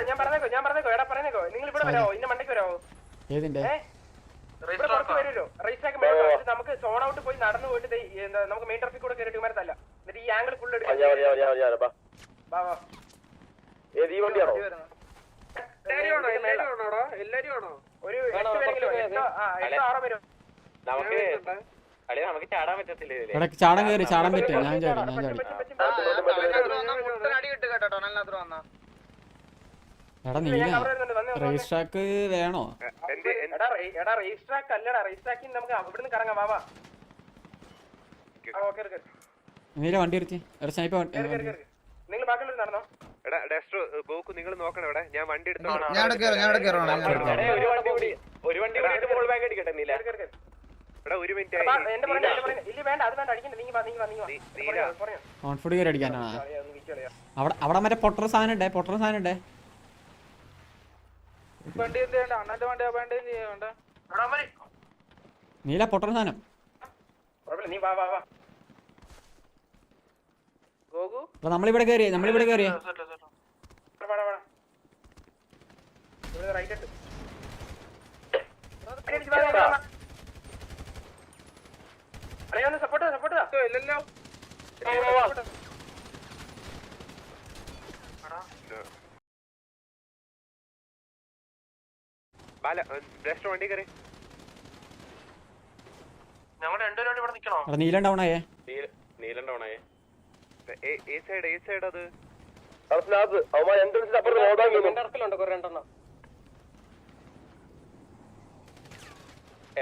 ഞാൻ പറഞ്ഞേക്കോ എടാ പറഞ്ഞേക്കോ നിങ്ങൾ ഇവിടെ വരാവോ ഇന്ന മണ്ടയ്ക്ക് വരാവോ ഏതിന്റെ വരുമല്ലോ റേസ് നമുക്ക് സോൺ ഔട്ട് പോയി നടന്നു പോയിട്ട് നമുക്ക് മെയിൻ ട്രാഫിക് കൂടെ കയറിയിട്ട് ഇമാരത്തല്ല എന്നിട്ട് ഈ ആംഗിൾ ഫുൾ എടുക്കാം ഒരു 8 പേരെങ്കിലും 8-6 പേരും നമുക്ക് ചാടാൻ പറ്റത്തില്ല. ചാടാൻ കയറി ചാടാൻ പറ്റും. ഞാൻ ചാടി എടാ നീല റേസ് ട്രാക്ക് വേണോ? എടാ റേസ് ട്രാക്ക് അല്ലടാ റേസ് ട്രാക്കിൽ നമുക്ക് ഇവിടുന്ന് കറങ്ങാം വാവാ. നീല വണ്ടി എടുത്തി സ്നൈപ്പർ നിങ്ങൾ ബാക്കിയുള്ളവർ നടന്നോ. എടാ ഡെസ്ട്രോ ഗോക്കു നിങ്ങൾ നോക്കണം ഇവിടെ ഞാൻ വണ്ടി എടുത്തോ. ഒരു വണ്ടി ബോൾ ബാഗ് അടിക്കട്ടെ നീല. എടാ ഒരു മിനിറ്റ് കോൺഫിഡ് കയറി അടിക്കാനാണ് അവിടെ മറ്റേ പൊട്ടർ സാധനം ഉണ്ടേ നീല പൊട്ടർ സാധനം നമ്മളിവിടെ കയറിയേ വണ്ടി കയറി നീലം ഡൗൺ ആയേ ഏ സൈഡ് അത്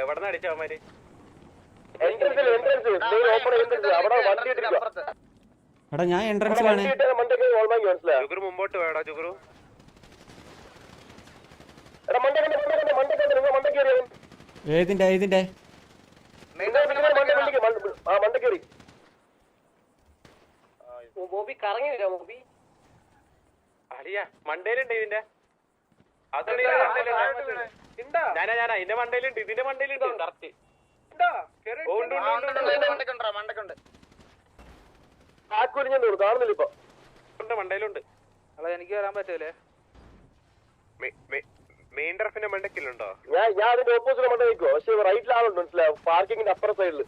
എവിടെന്ന് അടിച്ച അവന്മാര് എടാ ഞാൻ എൻട്രൻസിലാണ്. ജുഗുറു മുമ്പോട്ട് വേടാ ജുഗുറു. ഏതിന്റെ മണ്ടയിലുണ്ട് ഇതിന്റെ ഞാനാ ഇതിന്റെ മണ്ടയിലുണ്ട് കറക്റ്റ് മണ്ടയിലുണ്ട്. എനിക്ക് വരാൻ പറ്റൂലേ മെയിൻ ടർഫിന്റെ മണ്ടക്കില്ലുണ്ടോ? ഞാൻ അതിന്റെ ഓപ്പോസിറ്റ് മണ്ട നിൽക്കുവോ പക്ഷെ റൈറ്റിലാളുണ്ട് മനസ്സിലാവും പാർക്കിങ്ങിന്റെ അപ്പുറ സൈഡില്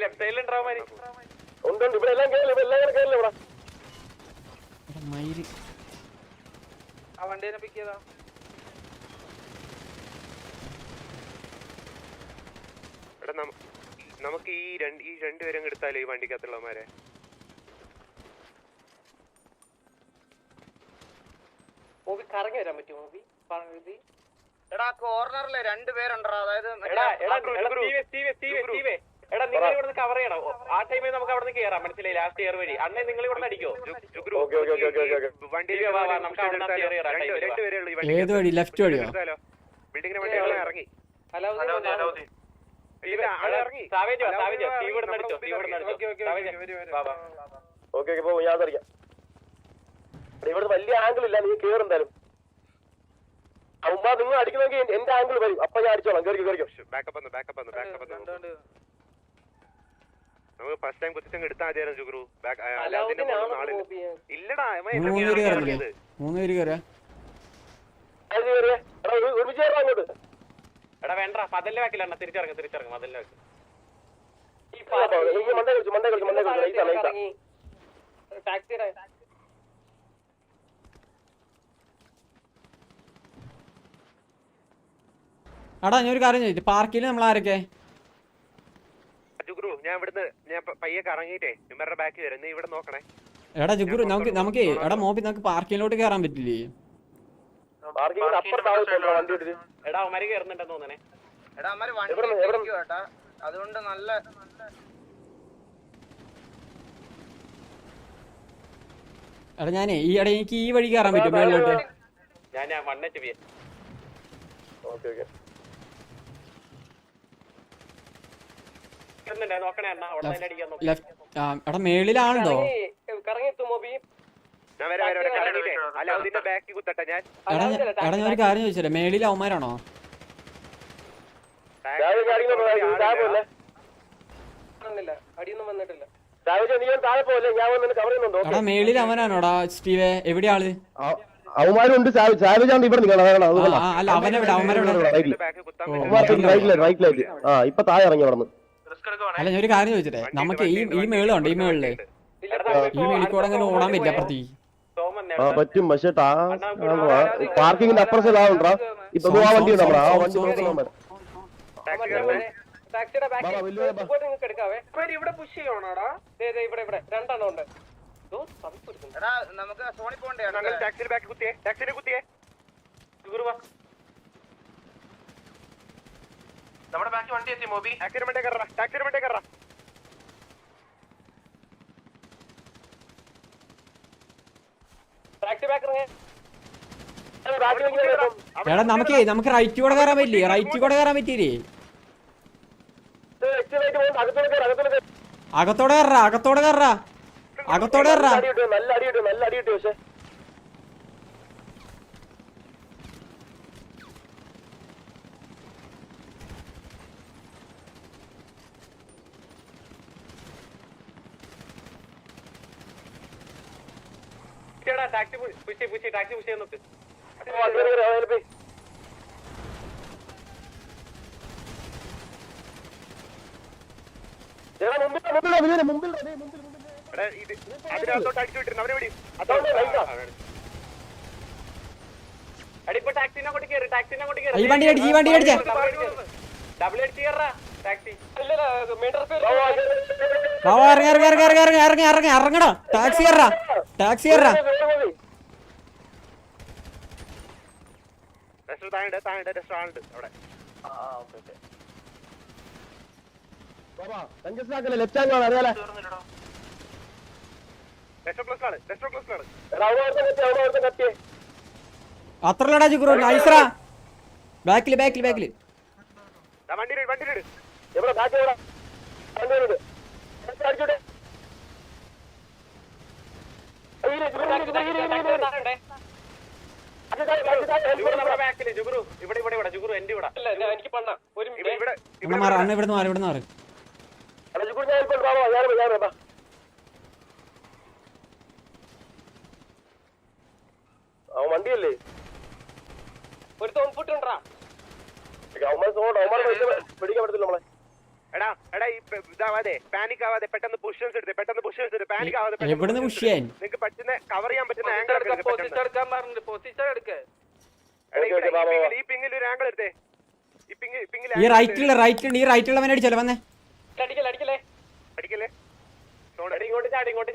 ലെഫ്റ്റ് സൈഡിലുണ്ടാവും. ഉണ്ട് ഇവിടെ എല്ലാം കേറില്ല ഇവിടെ ആ വണ്ടീനെ പിക്ക് ചെയ്താ എടാ നമുക്ക് ഈ രണ്ടുപേരും എടുത്താലോ ഈ വണ്ടിക്കകത്തുള്ളവന്മാരെ. കറങ്ങി വരാൻ പറ്റുമോ? എടാ കോർണറില് 2 പേരുണ്ടോ? അതായത് എടാ നിങ്ങൾ ഇവിടുന്ന് കവർ ചെയ്യണം. ആ ടൈമിൽ നമുക്ക് അവിടെ നിന്ന് കയറാം. മനസ്സിലായി? ലാസ്റ്റ് ഇയർ വഴി അണ്ണേ നിങ്ങൾ ഇവിടെ നിന്ന് അടിക്കോ? ഏത് വഴി? ലെഫ്റ്റ് വഴിയോ? ബിൽഡിങ്ങിന്റെ വണ്ടി ഇറങ്ങി ഇവിടെ വലിയ ആംഗിൾ ഇല്ല. നീ കേറുന്തായാലും നിങ്ങൾ അടിക്കണമെങ്കിൽ എന്റെ ആംഗിൾ വരും. അപ്പൊ ഞാൻ അടിച്ചോളാം. ബാക്കപ്പ് നമുക്ക് ഫസ്റ്റ് ടൈം കുത്തിച്ചങ്ങ് എടുത്താൽ മതിയായിരുന്നു ജുഗ്രു. ഇല്ലടാ അങ്ങോട്ട് എടാ വേണ്ട പതലിന്റെ ബാക്കിൽ തിരിച്ചിറങ്ങും മതലിന്റെ ബാക്കി. എടാ ഞാൻ ഒരു കാര്യം ചോദിച്ചു, പാർക്കിൽ നമ്മൾ ആരൊക്കെ? ജുഗ്രു ഞാൻ പയ്യെ കറങ്ങിട്ടേ ഇവരുടെ ബാക്കി വരും. നീ ഇവിടെ നോക്കണേ. എടാ ജുഗ്രു നമുക്ക് എടാ മോബി നമുക്ക് പാർക്കിങ്ങിലോട്ട് കയറാൻ പറ്റില്ലേ? എടാ അവന്മാര് കയറുന്നുണ്ടെന്ന് തോന്നണേ. അതുകൊണ്ട് നല്ല എടാ ഞാനേ എനിക്ക് ഈ വഴി കയറാൻ പറ്റും മേളിലോട്ട്? ഞാൻ മണ്ണറ്റ് പോയി. നോക്കണേ അണ്ണാ എടാ മേളിലാണല്ലോ. എടാ ഞാൻ ഒരു കാര്യം ചോദിച്ചേ, മേളിൽ അവന്മാരാണോ? അടിയൊന്നും വന്നിട്ടില്ല. നീ താഴെ പോലെ ഞാൻ വന്ന് കവർ ചെയ്യുന്നുണ്ടോ? എടാ മേളിൽ അവനാണോടാ സ്റ്റീവേ? എവിടെയാ ആള്? അവന്മാരുണ്ട് സാവിജാണ്ട് ഇവിടെ അല്ല അവനെവിടെ? അവന്മാരെവിടെ? റൈറ്റിലേക്ക്. ആ ഇപ്പൊ താഴെ ഇറങ്ങി അവിടെ നിന്ന്. അല്ല ഞാൻ ഒരു കാര്യം ചോദിച്ചിട്ടെ, നമുക്ക് ഈ മേളുണ്ട്, ഈ മേളില് ഈ മേളിൽ കൂടെ അങ്ങനെ ഓടാൻ പറ്റില്ല അപ്പുറത്തേക്ക്. ആ പറ്റും, പക്ഷെ പാർക്കിങ്ങിന്റെ അപ്പുറം സൈഡ് ആവണ്ടാ. ഇപ്പൊ ആ വണ്ടി ഉണ്ട് നമ്മുടെ, ആ വണ്ടി ടാക്സിയുടെ ബാക്ക് നിങ്ങൾക്ക് എടുക്കാവേ. ഇവിടെ പുഷ് ചെയ്യണോടാ? ഇവിടെ രണ്ടെണ്ണം ഉണ്ട്. നമുക്ക് സോണി പോണ്ടേ? ടാക്സിയുടെ ബാക്ക് കുത്തിയേ, ടാക്സിയുടെ കുത്തിയേ. നമ്മുടെ ബാക്കി വണ്ടി എത്തി മോബി. ടാക്സിയുടെ മണ്ടേ കയറാ, ടാക്സിയുടെ മണ്ടേ കയറാ. ടാക്സി ബാക്ക് എടാ നമുക്ക് റൈറ്റ് കൂടെ കയറാൻ പറ്റില്ലേ? റൈറ്റ് കൂടെ കയറാൻ പറ്റിയില്ലേ? അകത്തോടെ കയറാ, അകത്തോടെ കയറാ, അകത്തോടെ കയറാ. നല്ല അടി കിട്ടും പക്ഷെ ടാക്സി പുഷ് ചെയ്യാൻ നോക്ക്. അതിനകത്തോട്ട് അടിച്ചു വിട്ടിരുന്നു അവനെ വിടി. അടിപ്പോ ടാക്സിനെ കൊണ്ട് കയറി, ടാക്സിനെ കൊണ്ട് ഈ വണ്ടി അടിച്ച്, ഈ വണ്ടി അടിച്ചേ. ഡബിൾ അടിച്ച് കയറാ ടാക്സി. ഇറങ്ങടാ, ടാക്സി കയറാ, ടാക്സി കയറാ. റെസ്റ്റോറന്റ് അവിടെ. ലെഫ്റ്റ് ഹാൻഡ് ആണ് അറിയാലേ. അത്രല്ലടാ ജിഗ്രോ, നൈസറാ. ബാക്കില് വണ്ടിയില് എവിടെ ബാക്കി എവിടെ ജുഗുറു ഇവിടെ ജുഗുറു എന്റെ ഇവിടെ. എനിക്ക് പണ്ണ ഒരു അണ്ണ ഇവിടെ മാറി. അവൻ വണ്ടിയല്ലേ? ഒരു തോൺപുട്ടുണ്ടാ പിടിക്കാൻ പറ്റത്തില്ല നമ്മളെ. എടാ ഇതാവാതെ പാനിക് ആവാതെ പെട്ടെന്ന് പുഷൻസ് എടുത്ത് പാനിക് ആവാതെ എവിടുന്ന് പുഷ് ചെയ്യാൻ? നിങ്ങൾക്ക് പറ്റുന്ന കവർ ചെയ്യാൻ പറ്റുന്ന ആംഗിൾ എടുക്കാൻ പറഞ്ഞിട്ട് പൊസിഷൻ എടുക്ക. ഈ പിങ്ങിൽ ഒരു ആംഗിൾ എടുത്തേ. ഈ റൈറ്റിലുള്ളവനെ അടിച്ചല്ലോ വന്നേ. അടിക്കല്ലേ ഇങ്ങോട്ട് ചാടി ഇങ്ങോട്ട്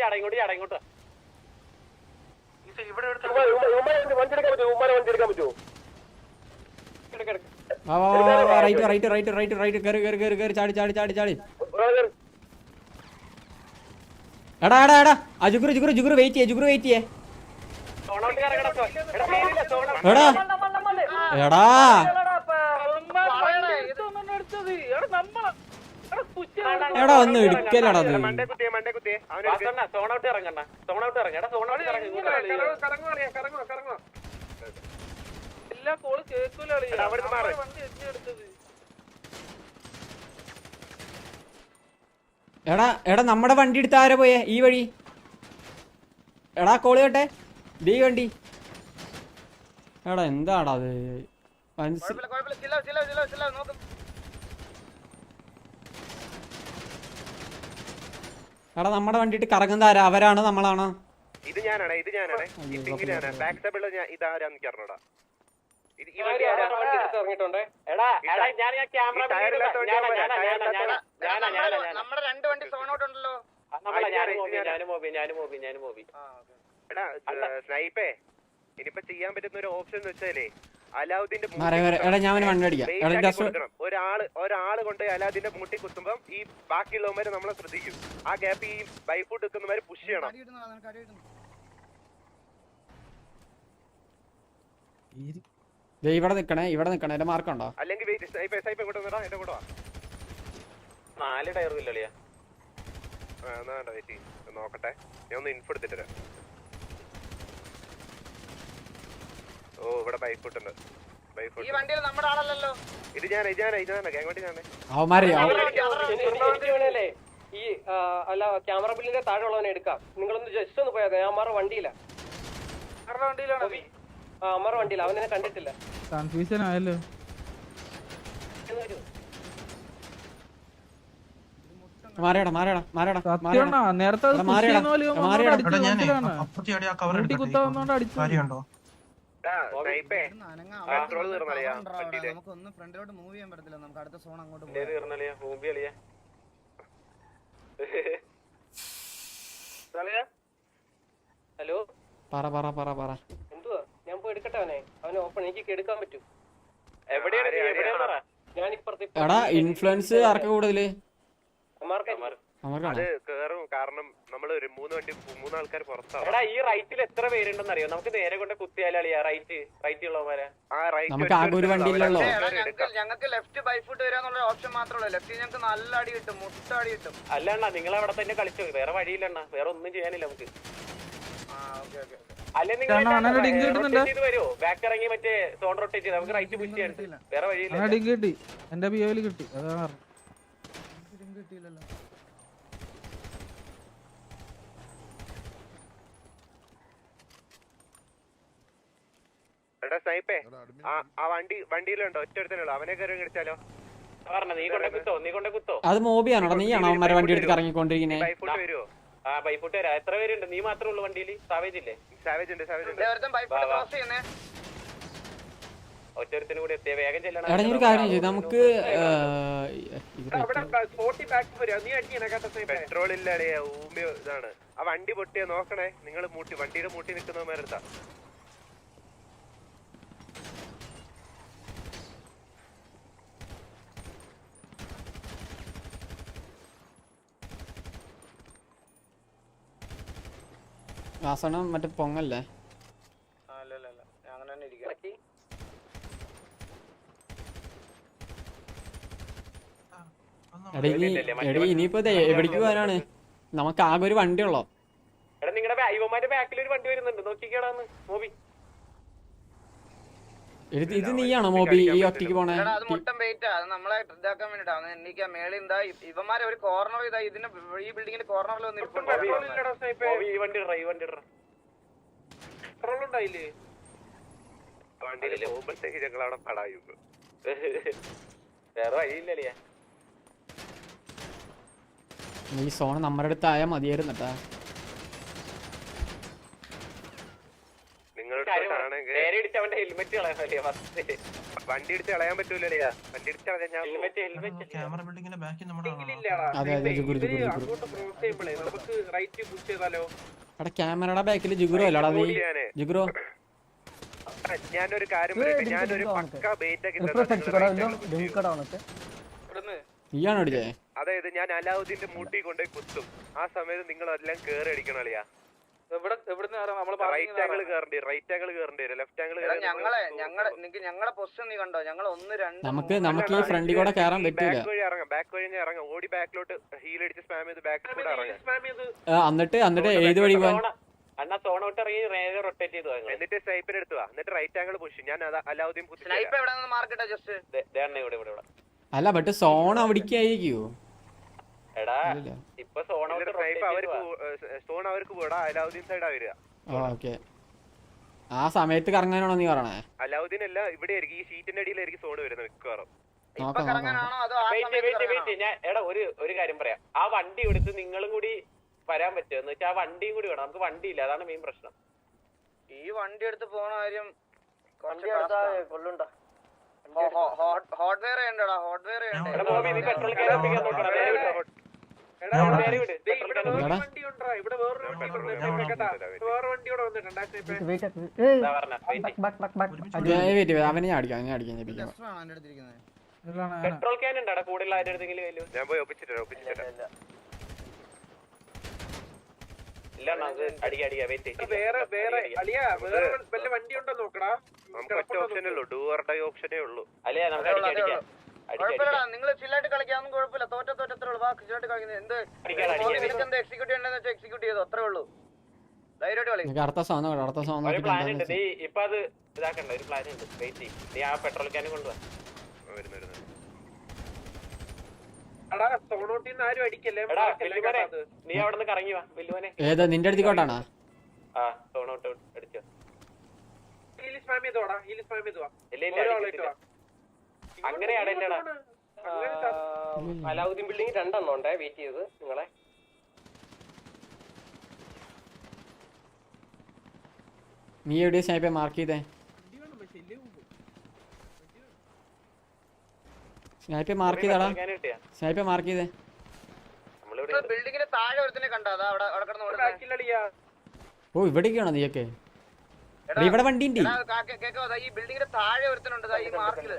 വണ്ടി എടുക്കാൻ പറ്റുമോ? റൈറ്റ് കേറി ചാടി. എടാ ജുഗുറു വെയിറ്റ് ചെയ്യേ. എടാ ഒന്ന് എടുക്കലടാ അത്. മണ്ടേ കുത്തിയേ സോണൗട്ട് ഇറങ്ങണ്ട. എല്ലാ കോള് കേൾക്കൂല. എടാ നമ്മുടെ വണ്ടി എടുത്ത് ആരാ പോയേ? ഈ വഴി എടാ കോള് കേട്ടെ, ഈ വണ്ടി. എടാ എന്താടാ അത്? എടാ നമ്മുടെ വണ്ടി ഇട്ട് കറങ്ങുന്ന ആരാ? അവരാണോ നമ്മളാണോ? ഇത് ഞാനാണ്. ഈ പിങ്ങിലാണ് ബാക്ക് സൈഡിൽ ഇതാരാന്ന് പറഞ്ഞോടാ. നമ്മുടെ രണ്ട് വണ്ടി സോൺ ഔട്ട് ഉണ്ടല്ലോ. എടാ സ്നൈപ്പേ, ഇനിയിപ്പോ ചെയ്യാൻ പറ്റുന്ന ഒരു ഓപ്ഷൻ എന്ന് വെച്ചാലേ അലാവുദ്ദീന്റെ ഒരാള് കൊണ്ട് അലാവുദ്ദീന്റെ മുട്ടി കുത്തുമ്പം ഈ ബാക്കിയുള്ളവന്മാര് നമ്മളെ ശ്രദ്ധിക്കും. ആ ഗ്യാപ്പ് ഈ ബൈഫുട്ട് എത്തുന്നവര് പുഷ് ചെയ്യണം. ഇവിടെ നിക്കണേ എന്റെ മാർക്കുണ്ടോ? അല്ലെങ്കിൽ ഇങ്ങോട്ട് വന്നടാ, എന്റെ കൂടെ വാ. 4 ടയറും ഇല്ലളിയാ. നോക്കട്ടെ, ഞാൻ ഒന്ന് ഇൻഫോ എടുത്തിട്ട് തരാം. ഓ ഇവിടെ ബൈഫുട്ടുണ്ട്. ഈ വണ്ടിയിൽ നമ്മുടെ ആളല്ലല്ലോ. ഇത് ഞാനാ ഗ്യാങ് വണ്ടി ഞാനേ. അവന്മാരെ ഈ അല്ല ക്യാമറ ബില്ലിന്റെ താഴെ ഉള്ളവനെ എടുക്കാം. നിങ്ങളൊന്ന് ജസ്റ്റ് ഒന്ന് പോയാൽ ഞാൻ അമ്മാരുടെ വണ്ടിയില്ല. അമ്മാരുടെ വണ്ടിയില്ല, അവനെ കണ്ടിട്ടില്ല. കൺഫ്യൂഷൻ ആയല്ലോ. മാറിയടാ സത്യമാണോ നേരത്തെ അത് push ചെയ്യുന്ന പോലെ ഇവൻ വന്നോണ്ട് അടിച്ചു, മനസ്സിലാണ്. മുട്ടി കുത്താവുന്നോണ്ട് അടിച്ചു. പെട്രോൾ തീർന്നറിയാ വണ്ടിയില്. നമുക്കൊന്ന് ഫ്രണ്ടിലോട്ട് മൂവ് ചെയ്യാൻ പറ്റത്തില്ല. നമുക്ക് അടുത്ത സോൺ അങ്ങോട്ട് ഹലോ പറ എന്തുവാ? ഞാൻ പോയി എടുക്കട്ടെ അവനെ ഓപ്പൺ എനിക്ക് എടുക്കാൻ പറ്റും. എവിടെയാണ്? ഞാൻ ഇപ്പുറത്തെ എടാ ഇൻഫ്ലുവൻസ് ആർക്കാ കൂടുതല്? അത് കേറും. കാരണം നമ്മള് ഒരു മൂന്ന് ആൾക്കാർ പുറത്താണ്. എടാ ഈ റൈറ്റിൽ എത്ര പേരുണ്ടെന്ന് അറിയോ? നമുക്ക് നേരെ കൊണ്ട് കുത്തിയാലിയാ റൈറ്റ് ഉള്ളവരെ. നമുക്ക് ആകെ ഒരു വണ്ടിയിലുള്ളോ? ഞങ്ങൾക്ക് ലെഫ്റ്റ് ബൈഫുട്ട് വരാന്നുള്ള ഓപ്ഷൻ മാത്രമേ ഉള്ളൂ. ലെഫ്റ്റ് ഞങ്ങൾക്ക് നല്ല അടി കിട്ടും, മുട്ട അടി കിട്ടും. അല്ല അണ്ണാ നിങ്ങൾ അവിടെ തന്നെ കളിച്ചോ, വേറെ വഴിയില്ല അണ്ണാ, വേറെ ഒന്നും ചെയ്യാനില്ല നമുക്ക്. അല്ലെ നിങ്ങൾ വരുമോ? ബാക്ക് ഇറങ്ങി മറ്റേ സോൺ റൊട്ടേറ്റ് ചെയ്ത് നമുക്ക് റൈറ്റ് പുഷ് ചെയ്യാൻ വേറെ വഴിയില്ല. ഡിങ് കിട്ടി, എന്റെ ബിയോയിൽ കിട്ടി. അതാണ് കിട്ടിയില്ലല്ലോ. എടാ സ്നൈപ്പേ, ആ വണ്ടിയിലുണ്ടോ? ഒറ്റ അവനെ കയറി കിടിച്ചാലോ? പറഞ്ഞ നീ കൊണ്ടേ കുത്തോ. അത് മോബിയാണോടാ? നീയാണോ അവന്മാരെ വണ്ടി എടുത്ത് ഇറങ്ങിക്കൊണ്ടിരിക്കുന്നേ? ബൈഫുട്ട് വരുമോ? ആ ബൈഫുട്ട് വരാം. എത്ര പേരുണ്ട്? നീ മാത്രമേ ഉള്ളൂ വണ്ടിയിൽ? സാവേജ് ഇല്ലേ? സാവേജ് ഉണ്ട്. ഒറ്റൊരുത്തിന് കൂടി എത്തിയ വേഗം ചെല്ലണം. എടാ ഒരു കാര്യം ചെയ്തു, നമുക്ക് പെട്രോൾ ഇല്ല അളിയാ, ഊമ്യ ഇതാണ്. ആ വണ്ടി പൊട്ടിയാ നോക്കണേ നിങ്ങൾ. വണ്ടിയുടെ മൂട്ടി നിൽക്കുന്നവന്മാരെടുത്താ. വാസണം മറ്റേ പൊങ്ങല്ലേ? എടീ ഇനിയിപ്പോ എവിടേക്ക് പോകാനാണ്? നമുക്ക് ആകെ ഒരു വണ്ടി ഉള്ളോ? എടാ നിങ്ങളുടെ ഐവന്മാരുടെ ബാക്കിൽ ഒരു വണ്ടി വരുന്നുണ്ട്, നോക്കിക്കേടാന്ന് മോബി. ഇത് നീയാണോ മോബി ഈ ഒറ്റയ്ക്ക് പോണേ? അത് മുട്ടം വെയിറ്റ് അത് നമ്മളെ ഇതാക്കാൻ വേണ്ടിട്ടാണ്. എനിക്ക് മേളിൽ എന്താ ഇവന്മാരെ ഒരു കോർണർ ഇതാ ഇതിന്റെ ഈ ബിൽഡിങ്ങിന്റെ കോർണറിൽ വന്നിരിപ്പുണ്ട്. ഈ വണ്ടി വണ്ടിയിൽ പോകുമ്പോഴത്തേക്ക് ഞങ്ങൾ അവിടെ പടായും. വേറെ വഴിയില്ലല്ലേ. ഈ സോൺ നമ്മുടെ അടുത്ത് ആയാൽ മതിയായിരുന്നു കേട്ടാ. നേരെ ഇടിച്ച് അവന്റെ ഹെൽമെറ്റ് കളയാനല്ലേ ഫസ്റ്റ്. വണ്ടി ഇടിച്ച് കളയാൻ പറ്റൂലേ? വണ്ടി ഇടിച്ച് കളയാൻ എടാ ക്യാമറയുടെ ബാക്കിൽ ജിഗുറോ അല്ലടാ നീ? ജിഗുറോ ഞാനൊരു കാര്യം പറയട്ടെ. ഞാനൊരു പക്ക ബേറ്റ് നീയാണോ അടിച്ചേ? അതായത് ഞാൻ അലാവുദ്ദീന്റെ മൂട്ടി കൊണ്ടുപോയി കുത്തും. ആ സമയത്ത് നിങ്ങൾ എല്ലാം കേറി അടിക്കണം അളിയാ. റൈറ്റ് ആംഗിൾ കയറേണ്ടി വരും, ലെഫ്റ്റ് ആംഗിൾ. ഞങ്ങളെ പൊസിഷൻ നീ കണ്ടോ? ഞങ്ങൾ 1 2 നമുക്ക് ഈ ഫ്രണ്ടിൽ കൂടെ കയറാൻ പറ്റൂല. ബാക്ക് വഴി ഇറങ്ങാം. ഓടി ബാക്കിലോട്ട് ഹീൽ അടിച്ച് സ്പാം ചെയ്ത് ബാക്ക് കൂടെ ഇറങ്ങാം. എന്നിട്ട് ഏത് വഴി പോവാൻ? അണ്ണാ സോണോട്ട് ഇറങ്ങി നേരെ റൊട്ടേറ്റ് ചെയ്തു. എന്നിട്ട് സ്നൈപ്പിനെ എടുത്തു വാ. എന്നിട്ട് റൈറ്റ് ആംഗിൾ പുഷ്. ഞാൻ അലാവുദ്ദീൻ സ്നൈപ്പ് എവിടെ നിന്ന് മാർക്കറ്റാ ജസ്റ്റ് ഇവിടെ. അല്ല ബട്ട് സോൺ അവിടേക്ക് ആയിരിക്കോ? എടാ ഇപ്പൊ സോൺ അവർക്ക് പോടാ. അലാവുദ്ദീൻ സൈഡാ വരിക. ഓക്കെ, ആ സമയത്ത് കറങ്ങാനാണോ നീ പറയണേ? അലാവുദ്ദീൻ അല്ല, ഇവിടെ ആയിരിക്കും ഈ ഷീറ്റിന്റെ അടിയിലായിരിക്കും സോൺ വരുന്നത് മിക്കവാറും. എടാ ഒരു കാര്യം പറയാം. ആ വണ്ടി എടുത്ത് നിങ്ങളും കൂടി വരാൻ പറ്റുമോ എന്ന് വെച്ചാൽ ആ വണ്ടിയും കൂടി വേണം. നമുക്ക് വണ്ടിയില്ല, അതാണ് മെയിൻ പ്രശ്നം. ഈ വണ്ടി എടുത്ത് പോണ കാര്യം ഹോട്ട്വെയർ ചെയ്യണ്ടടാ. ഹോട്ട്വെയർ പെട്രോൾ ക്യാൻ നോക്കണം. അവനെ അടിക്കാം. പെട്രോൾ ക്യാൻ ഉണ്ടാ കൂടുതൽ ആരുടെ അടുത്തെങ്കിലും? ഞാൻ പോയി ഒപ്പിച്ചിട്ടാ. ഓപ്ഷനേ ഉള്ളൂ. നിങ്ങൾ ചില്ലായിട്ട് കളിക്കാന്നും കുഴപ്പമില്ല. തോറ്റത്രേ ഉള്ളൂ. ചില്ലായിട്ട് കളിക്കുന്നത് എന്ത് എക്സിക്യൂട്ട് ചെയ്യണ്ടെന്ന് വെച്ചാൽ എക്സിക്യൂട്ട് ചെയ്തു, അത്രേ ഉള്ളൂ. ധൈര്യമായിട്ട് കളി. പ്ലാൻ ഉണ്ട്. നീ ഇപ്പൊ അത് ഇതാക്കണ്ട. ഒരു പ്ലാൻ ഉണ്ട്. വെയിറ്റ് ചെയ്യും. നീ ആ പെട്രോൾ ക്യാനും കൊണ്ടുപോവാ. എടാ വില്ലുമോനെ നീ അവിടെ നിന്ന് കറങ്ങി വാ വില്ലുമോനെ. ഏതാ നിന്റെ അടുത്തേക്കോട്ടാണോ? ആ സോണോട്ട് അടിച്ചോ. ഇല്ല ഇല്ല അടിക്കത്തില്ല. അങ്ങനെ അടയില്ലടാ. അലാവുദ്ദീൻ ബിൽഡിംഗ് 2 എണ്ണം ഉണ്ടേ വെയിറ്റ് ചെയ്ത് നിങ്ങളെ. നീ എവിടെയാ സ്നൈപ്പേ മാർക്ക് ചെയ്തേ? സ്നൈപ്പേ മാർക്ക് ചെയ്താടാ. കിട്ടിയാ സ്നൈപ്പേ മാർക്ക് ചെയ്തേ. നമ്മളിവിടെ ബിൽഡിങ്ങിന്റെ താഴെ ഒരുത്തിനെ കണ്ടോ? അതാ അവിടെ അവിടെ കിടന്ന് ഓടുന്നത്. ഓ ഇവിടേക്കാണോ നീയൊക്കെ? ഇവിടെ വണ്ടി ഉണ്ട്. കേക്കോ, ഈ ബിൽഡിങ്ങിന്റെ താഴെ ഒരുത്തനുണ്ട് ഈ മാർക്കില്.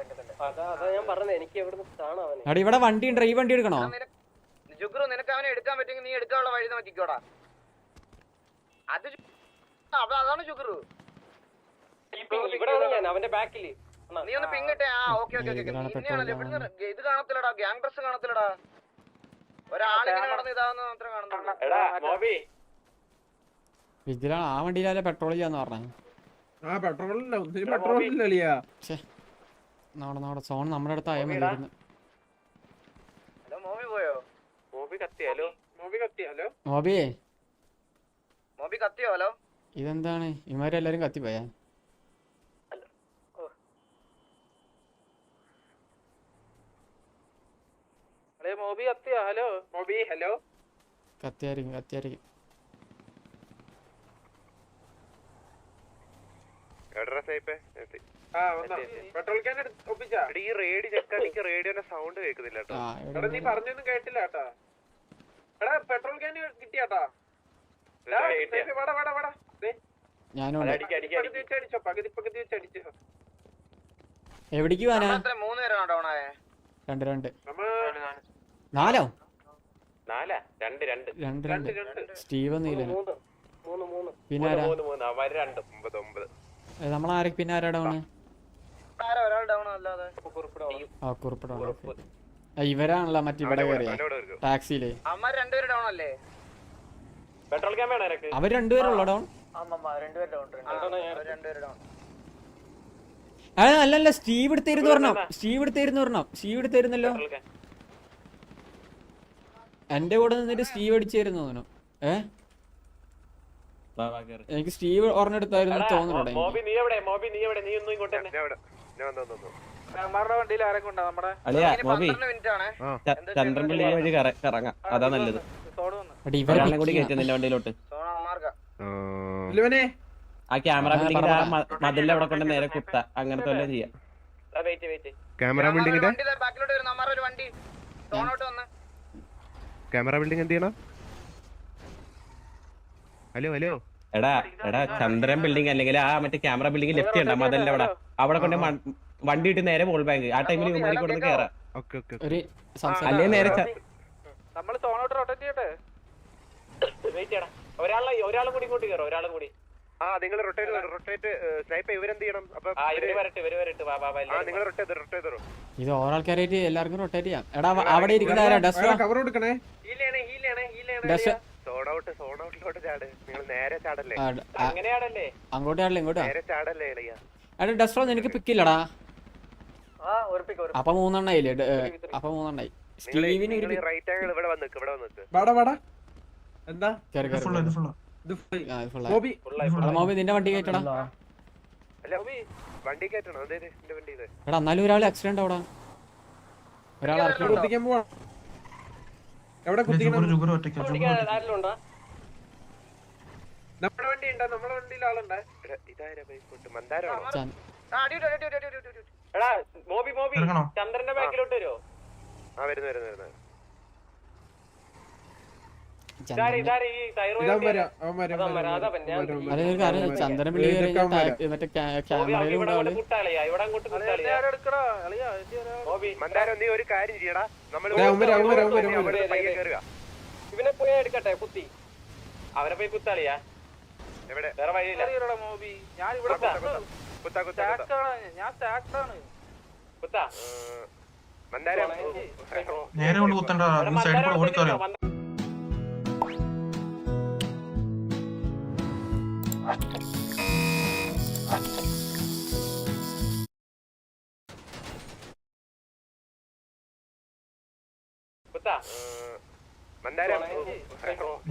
അതാ ഞാൻ പറഞ്ഞത് എനിക്ക് എവിടെ കാണാം അവനെ. എടാ ഇവിടെ വണ്ടി ഉണ്ട്. ഈ വണ്ടി എടുക്കണോ? ജുഗ്രു നിനക്ക് അവനെ എടുക്കാൻ പറ്റുമെങ്കിൽ നീ എടുക്കാനുള്ള വഴി നോക്കിക്കോടാ. അത് അതാണ് ജുഗ്രു. ഇവിടെയാണ് ഞാൻ അവന്റെ ബാക്കില്. നീ ഒന്ന് പിങ്ങിട്ടെ. ആ ഓക്കെ ഓക്കെ ഓക്കെ. ഇനിയാണല്ലോ ഇവിടുന്ന് ഇത് കാണത്തില്ലടാ, ഗ്യാങ് ഡ്രസ് കാണത്തില്ലടാ. ഒരാളിങ്ങനെ നടന്ന് ഇതാവുന്ന മാത്രം കാണുന്നുള്ളൂ. എടാ മോബി ഇതിലാണ് ആ വണ്ടിയിലല്ലേ പെട്രോൾ ചെയ്യാന്ന് പറഞ്ഞേ. നമ്മുടെ സോൺ നമ്മുടെ അടുത്ത് ആയാൽ മതി. ഹലോ മോബി പോയോ? മോബി കത്തിയാലോ? മോബിയേ മോബി കത്തിയോ? ഹലോ ഇതെന്താണ് ഇമാരെല്ലാരും കത്തിപ്പോയാ? മോബി കത്തിയാ? ഹലോ മോബി ഹലോ. കത്തിയായിരിക്കും കത്തിയായിരിക്കും. പെട്രോൾ ക്യാൻ ഒപ്പിച്ചാ? ഈ റേഡിയോ ചെക്ക് എനിക്ക് റേഡിയോന്റെ സൗണ്ട് കേൾക്കുന്നില്ല കേട്ടോ. എടാ നീ പറഞ്ഞൊന്നും കേട്ടില്ല കേട്ടാ. എടാ പെട്രോൾ ക്യാൻ കിട്ടിയാട്ടാ. ഞാനും അടിച്ചോ പകുതി വെച്ച് അടിച്ചോ. എവിടേക്ക് പോവാനാ? 3 പേരാണോ ഡൗൺ ആയേ? 2 4 നാലാ? 2 സ്റ്റീവ് ഒന്നുമില്ല. പിന്നെ ആരാ? അവര് 2 നമ്മളാരൊക്കെ പിന്നെ ആരാ ഡൗണ്? ആരാ ഒരാൾ ഡൗൺ അല്ലാതെ? ആ കുറിപ്പ് ഡൗൺ. ഇവരാണല്ലോ മറ്റേ ഇവിടെ കയറിയ ടാക്സിയില്. അമ്മ 2 പേര് ഡൗൺ അല്ലേ? പെട്രോൾ ക്യാൻ വേണം എനിക്ക്. അവര് 2 പേരുള്ളോ ഡൗൺ? 2 പേര് ഡൗൺ. 2 പേര് ഡൗൺ. അല്ലല്ല സ്റ്റീവ് എടുത്തിരുന്നു പറഞ്ഞോ. സ്റ്റീവ് എടുത്തിരുന്നല്ലോ. എന്റെ കൂടെ നിന്നിട്ട് സ്റ്റീവ് അടിച്ചായിരുന്നു തോന്നുന്നു. എനിക്ക് സ്റ്റീവ് ഓർമ്മ തോന്നുന്നുണ്ട്. മോബി നീ എവിടെ? നീ ഒന്നും ഇങ്ങോട്ട് തന്നെ. വണ്ടിയിൽ ആരൊക്കെ ഉണ്ടാ നമ്മുടെ? മിനിറ്റ് ആണ്. ചന്ദ്രൻപള്ളി വഴി കറങ്ങാം, അതാ നല്ലത്. ഒരാളെ കൂടി കയറ്റി നിന്റെ വണ്ടിയിലോട്ട്. ആ ക്യാമറ ബിൽഡിംഗ് മതിലിന്റെ അവിടെ കൊണ്ട് നേരെ കുത്ത, അങ്ങനത്തെ വല്ലതും ചെയ്യാം. ക്യാമറ ബിൽഡിംഗിന്റെ ബാക്കിലോട്ട് വരുന്ന അമ്മാർ ഒരു വണ്ടി സോണോട്ട് വന്ന്. ക്യാമറ ബിൽഡിംഗ് എന്ത് ചെയ്യണം? ഹലോ എടാ ചന്ദ്രൻ ബിൽഡിംഗ് അല്ലെങ്കിൽ ആ മറ്റേ ക്യാമറ ബിൽഡിംഗ് ലെഫ്റ്റ് ചെയ്യണ്ട മതിലിന്റെ അവിടെ കൊണ്ട് വണ്ടി ഇട്ട് നേരെ മോൾ ബാങ്ക്. ആ ടൈമിൽ ഉമ്മാരി കൊണ്ട് കയറാം. അല്ലെങ്കിൽ നേരെ നമ്മള് സോണോട്ട് റൊട്ടേറ്റ് ചെയ്യട്ടെ. വെയിറ്റ് ചെയ്യണം. ഒരാളും കൂടി ഇങ്ങോട്ട് കയറും. ഒരാളും കൂടി. ആ നിങ്ങൾ റൊട്ടേറ്റ് സ്നൈപ്പ് ഇവരെന്ത് ചെയ്യണം? ഇവര് വരട്ടെ. വാ നിങ്ങൾ റൊട്ടേറ്റ് ഇത് ഓരോൾക്കാരായിട്ട് എല്ലാവർക്കും റൊട്ടേറ്റ് ചെയ്യാം. എടാ അവിടെ ഇരിക്കുന്ന ആരാ? കവർ കൊടുക്കണേ. സോൺ ഔട്ടിലോട്ട് ചാട്. നിങ്ങൾ നേരെ ചാടല്ലേ? അങ്ങനെയാണല്ലേ? അങ്ങോട്ട് ചാടില്ല ഇങ്ങോട്ടാ. നേരെ ചാടല്ലേ ഇളയാ? എടാ ഡസ്ട്രോ നിനക്ക് പിക്കില്ലടാ. ആ ഒരു പിക്ക് അപ്പൊ 3 എണ്ണായില്ലേ? അപ്പൊ 3 എണ്ണായി. സ്റ്റീവിന് ഒരു റൈറ്റ് ആംഗിൾ ഇവിടെ വന്നിക്ക്. എന്താ മോബി നിന്റെ വണ്ടി കയറ്റടാ. വണ്ടി കയറ്റണം. എന്റെ വണ്ടി ഇത്. എടാ എന്നാലും ഒരാൾ ആക്സിഡന്റ് അവിടെ. ഒരാൾ കുത്തിക്കാൻ പോവാ. എവിടെ കുത്തിക്കണം? നമ്മുടെ വണ്ടി ഉണ്ടോ? നമ്മുടെ വണ്ടിയിൽ ആളുണ്ടോ? ഇതാരാ ബൈക്ക്? മന്ദാരാണോ? എടാ മോബി ചന്ദ്രന്റെ ബാക്കിലോട്ട് വരുമോ? ആ വരുന്നു. ചന്ദ്രൻ പിള്ളി മറ്റേ ക്യാമറയിലും മന്ദാരം നീ ഒരു കാര്യം ചെയ്യടാ. ഇവനെ പോയി എടുക്കട്ടെ കുത്തി. അവനെ പോയി കുത്താളിയാ. എവിടെ? വേറെ വഴിയില്ല. ഞാൻ ഇവിടെ കുത്താ. മന്ദാരം നേരെ കൊണ്ട് കുത്തണ്ട. സൈഡിൽ കൂടെ ഓടിക്കോലോ. കുത്താ.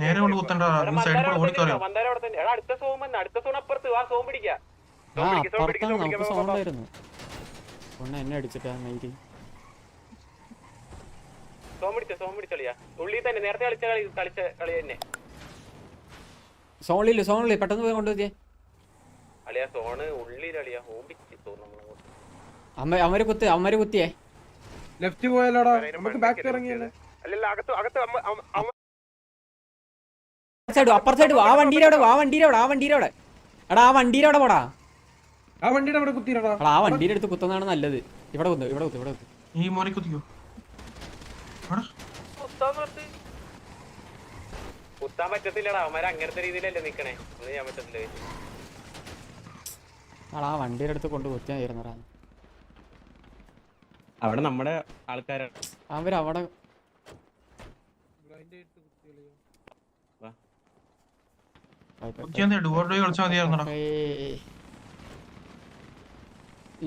നേരെ കൊണ്ട് കുത്തണ്ട മന്ദാരം അവിടെ തന്നെ. എടാ അടുത്ത സോൺ വന്ന്, അടുത്ത സോൺ അപ്പുറത്ത് വാ, സോൺ പിടിക്കാം. അപ്പുറത്താണ് നമുക്ക് സൗണ്ടായിരുന്നു. എന്നെ അടിച്ചിട്ടാ മൈരി. സോൺ പിടിച്ചളിയാ. ഉള്ളിൽ തന്നെ നേരത്തെ കളിച്ച കളി തന്നെ. സോണില് പെട്ടെന്ന് പോയി കൊണ്ടുപോയി. അളിയാ സോണ് ഉള്ളിലളിയാ, ഓമ്പിച്ച് തോന്നുന്നു. അവന്മാര് കുത്തിയേ. ലെഫ്റ്റ് പോയാലോടാ, നമുക്ക് ബാക്ക് ഇറങ്ങിയല്ലേ. അല്ലല്ല അകത്ത് അപ്പുറ സൈഡ് ആ വണ്ടിയുടെ അവിടെ എടാ ആ വണ്ടിയുടെ അവിടെ പോടാ. ആ വണ്ടിയുടെ അവിടെ കുത്തിയിടാ. ആ വണ്ടിയുടെ അടുത്ത് കുത്തുന്നതാണ് നല്ലത്. ഇവിടെ കുത്തു. ഈ മോറി കുത്തിക്കോ. കുത്താൻ പറ്റത്തില്ലടാ, അവന്മാര് അങ്ങനത്തെ രീതിയിലല്ലേ നിക്കണേ. ഒന്നും ചെയ്യാൻ പറ്റത്തില്ല. ആ വണ്ടിയുടെ അടുത്ത് കൊണ്ട് കുത്തിയായിരുന്നടാ. അവിടെ നമ്മുടെ ആൾക്കാരാണ്. അവരവിടെ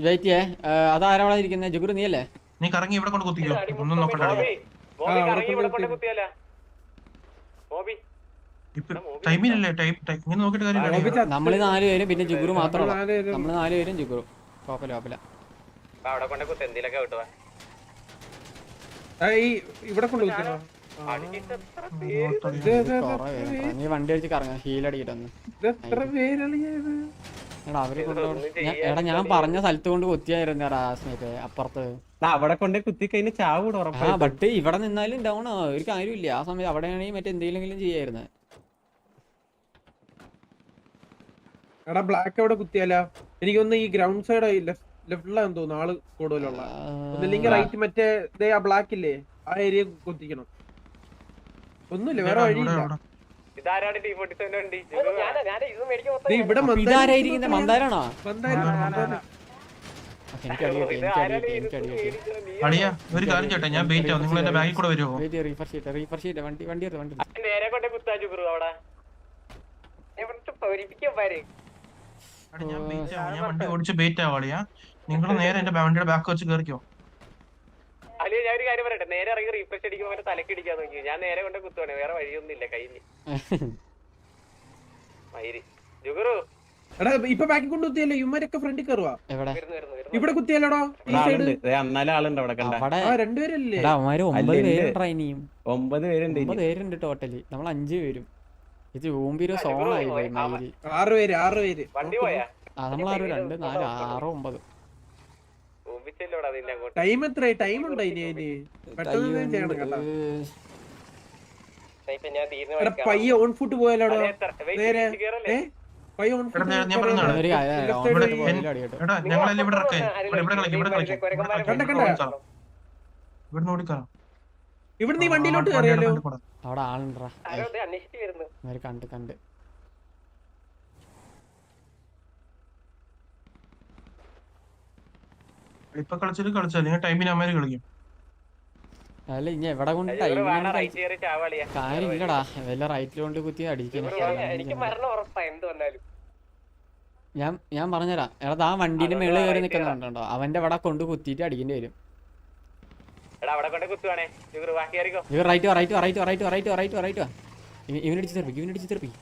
വെയിറ്റ് ചെയ്യേ. അതാരാ ഇരിക്കുന്നത്? ജുഗുരു നീ അല്ലേ? നീ കറങ്ങി ഇവിടെ കൊണ്ട് കുത്തിക്കോ. ഒന്നും നോക്കണ്ട. നമ്മള് 4 പേരും പിന്നെ ജുഗുരു മാത്രമല്ല. നമ്മള് 4 പേരും ജുഗുരു. കുഴപ്പമില്ല. അവിടെ കൊണ്ട് കുത്ത്, എന്തെങ്കിലൊക്കെ കിട്ടുവാ. ഇവിടെ കൊണ്ട് കുത്തിയോ? നീ വണ്ടി അടിച്ച് കറങ്ങാം, ഹീലടിക്കിട്ടൊന്ന്. എടാ അവര് എടാ ഞാൻ പറഞ്ഞ സ്ഥലത്ത് കൊണ്ട് കുത്തിയായിരുന്നു സ്നേഹിത്തെ അപ്പുറത്ത്. അവിടെ കൊണ്ട് കുത്തി കഴിഞ്ഞ ചാവ് ആ ബട്ട് ഇവിടെ നിന്നാലും ഡൗൺ ആ ഒരു കാര്യമില്ല. ആ സമയത്ത് അവിടെയാണെങ്കിൽ മറ്റെന്തെങ്കിലും ചെയ്യായിരുന്നു. എടാ ബ്ലാക്ക് അവിടെ കുത്തിയാലോ? എനിക്കൊന്ന് ഈ ഗ്രൗണ്ട് സൈഡ് ലെഫ്റ്റിലാന്ന് തോന്നുന്നു ആള് കൂടുതലുള്ള. ഒന്നില്ലെങ്കിൽ റൈറ്റ് മറ്റേ ആ ബ്ലാക്ക് ഇല്ലേ ആ ഏരിയ കുത്തിക്കണം. ഒന്നുമില്ല, വേറെ വഴിയില്ല. ഇവിടെ മന്ദാരാണോ? ഒരു കാര്യം ചേട്ടാ, ഞാൻ വെയിറ്റ് ആവും. നിങ്ങൾ എന്റെ ബാഗിൽ കൂടെ വരുമോ? വണ്ടി നേരെ കൊണ്ട് കുത്താ ജുഗുറു അവിടെ. ഞാൻ വണ്ടി ഓടിച്ച് ബേറ്റ് ആവാളിയാ. നിങ്ങൾ നേരെ എന്റെ വണ്ടിയുടെ ബാക്ക് വെച്ച് കയറിക്കോ. അല്ലെ ഞാൻ ഒരു കാര്യം പറയട്ടെ, നേരെ ഇറങ്ങി റീഫ്രഷ് അടിക്കുമ്പോ തലക്ക് അടിക്കാൻ നോക്കി. ഞാൻ നേരെ കൊണ്ട് കുത്തുവാണ്, വേറെ വഴിയൊന്നും ഇല്ല കയ്യില്. മയിരി ജുഗുറു എടാ ഇപ്പൊ ബാക്കി കൊണ്ട് കുത്തിയല്ലേ? ഇവന്മാരൊക്കെ ഫ്രണ്ടിൽ കയറുവാ. ഇവിടെ കുത്തിയല്ലോടോ ഈ സൈഡ്. എന്നാലും ആളുണ്ട് അവിടെ കണ്ട. രണ്ടുപേരല്ലേ? 9 പേരുണ്ട് ടോട്ടലി. നമ്മൾ 5 പേരും. ഇത് ഊമ്പിരോ സോണായി പോയി. 6 പേര്. വണ്ടി പോയാ നമ്മൾ 6 2 4 6 9. ടൈം എത്ര ടൈം ഉണ്ടോ ഇനി? പെട്ടെന്ന് ചെയ്യണം കേട്ടോ. പയ്യെ ഓൺ ഫുട്ട് പോയാലോടോ നേരെ. പയ്യെ ഓൺ ഫുട്ട് ഇവിടെ നീ വണ്ടിയിലോട്ട് കയറിയാലോ? അവിടെ ആളുണ്ടാ കണ്ട് ഇപ്പൊ കളിച്ചാലും ടൈമിന് അമ്മ കളിക്കും. അല്ല ഇനി എവിടെ കൊണ്ട് കാര്യമില്ലടാ. വല്ല റൈറ്റിൽ കൊണ്ട് കുത്തി അടിക്കണം. ഞാൻ പറഞ്ഞുതരാം. എടാ ആ വണ്ടീന്റെ മേളിൽ കയറി നിൽക്കുന്നുണ്ടോ? അവന്റെ അവിടെ കൊണ്ട് കുത്തിയിട്ട് അടിക്കേണ്ടി വരും. ഇവനടിച്ച് തെറിപ്പിക്കും.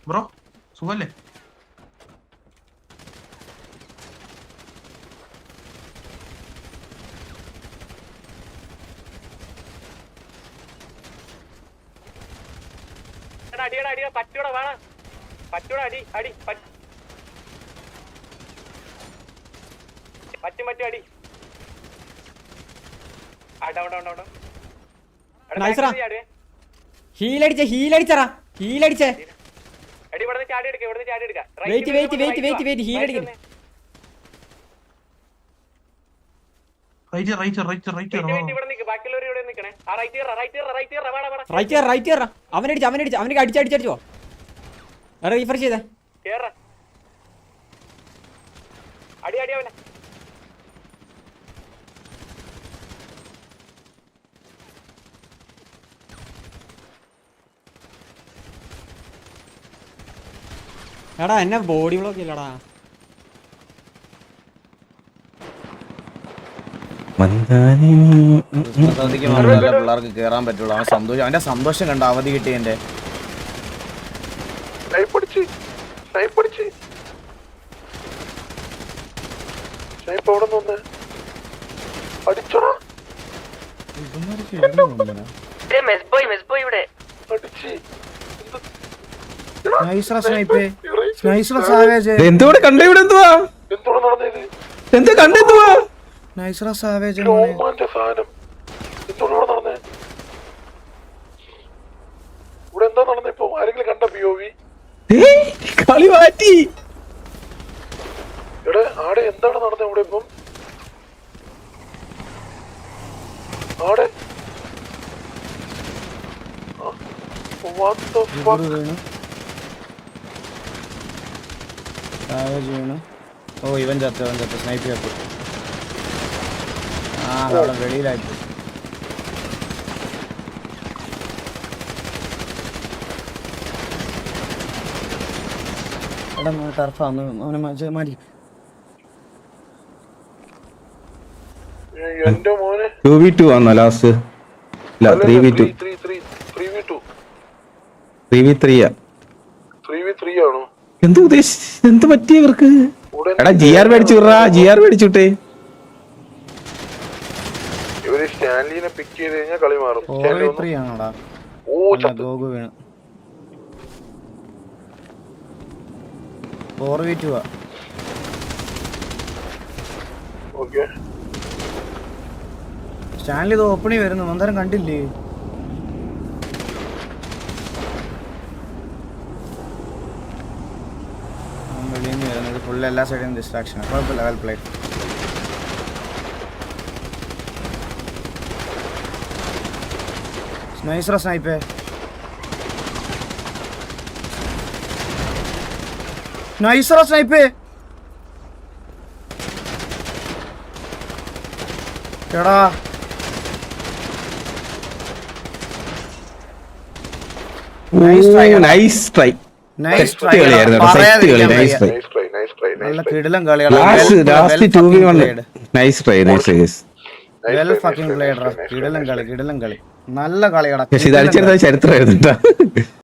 ബ്രോ സുഖല്ലേ? അടിയടാ പറ്റൂടാ വേണ പറ്റൂടാ അടി പറ്റും അടി. ഹീലടിച്ചേ. അടി ഇവിടുന്ന് ചാടി എടുക്കാം. വെയിറ്റ് ഹീലടിക്കണേ. അവനടിച്ച് അവനക്ക് അടിച്ചോ. റീഫ്രഷ് ചെയ്തേ. അടി അവനെ. എടാ എന്നെ ബോഡി ബ്ലോക്ക് ഇല്ലടാ. സദ്യക്ക് മാത്രമല്ല പിള്ളേർക്ക് കേറാൻ പറ്റുള്ളൂ. അവൻ സന്തോഷം, അവന്റെ സന്തോഷം കണ്ട അവധി കിട്ടിയതിന്റെ. എന്തോടെ കണ്ട ഇവിടെ എന്തുവാ എന്താ കണ്ടെന്തുവാ നൈസ്ര സാവേജ് കളി മാറ്റി. എന്താണ് നടന്നത് ഇവിടെ ഇപ്പം? ആടെ ഓ ഇവൻ ചത്ത സ്നൈപ്പ് ചത്തു. ആ അവിടെ വെളിയിലായിട്ട്. ടർഫാന്ന് അവനെ മാറ്റി. എന്റെ മോനെ 2v2 ആണോ ലാസ്റ്റ്? ഇല്ല 3v2. 3v3 ആണോ? എന്ത് ഉദ്ദേശിച്ചു? എന്ത് പറ്റിയ ഇവർക്ക്? എടാ GR മേടിച്ചു വിടാ, GR മേടിച്ചുട്ടെ. ഇവര് സ്റ്റാൻലിനെ പിക്ക് ചെയ്ത് കഴിഞ്ഞാൽ കളി മാറും. 4v3 ആണോടാ? ഗോഗു വീണ് 4v2 ആ. ഓക്കെ സ്റ്റാൻലി ഇത് ഓപ്പണി വരുന്നു, അന്നേരം കണ്ടില്ലേ? വെളിയിൽ നിന്ന് വരുന്നത് ഫുൾ എല്ലാ സൈഡിലും ഡിസ്ട്രാക്ഷൻ. കുഴപ്പമില്ല, വെൽ പ്ലേഡ്. നൈസ്ര സ്നൈപ്പേ. നൈസ്ര സ്നൈപ്പേ. എടാ നൈസ് ട്രൈ. നല്ല കിടിലം കളിയാണ്. Last 2v1 nice try. Well fucking പ്ലേഡറാ. കിടിലം കളി നല്ല കളിയാടാ. പക്ഷെ ഇത് അടിച്ചെടുത്ത ചരിത്രമായിരുന്നു.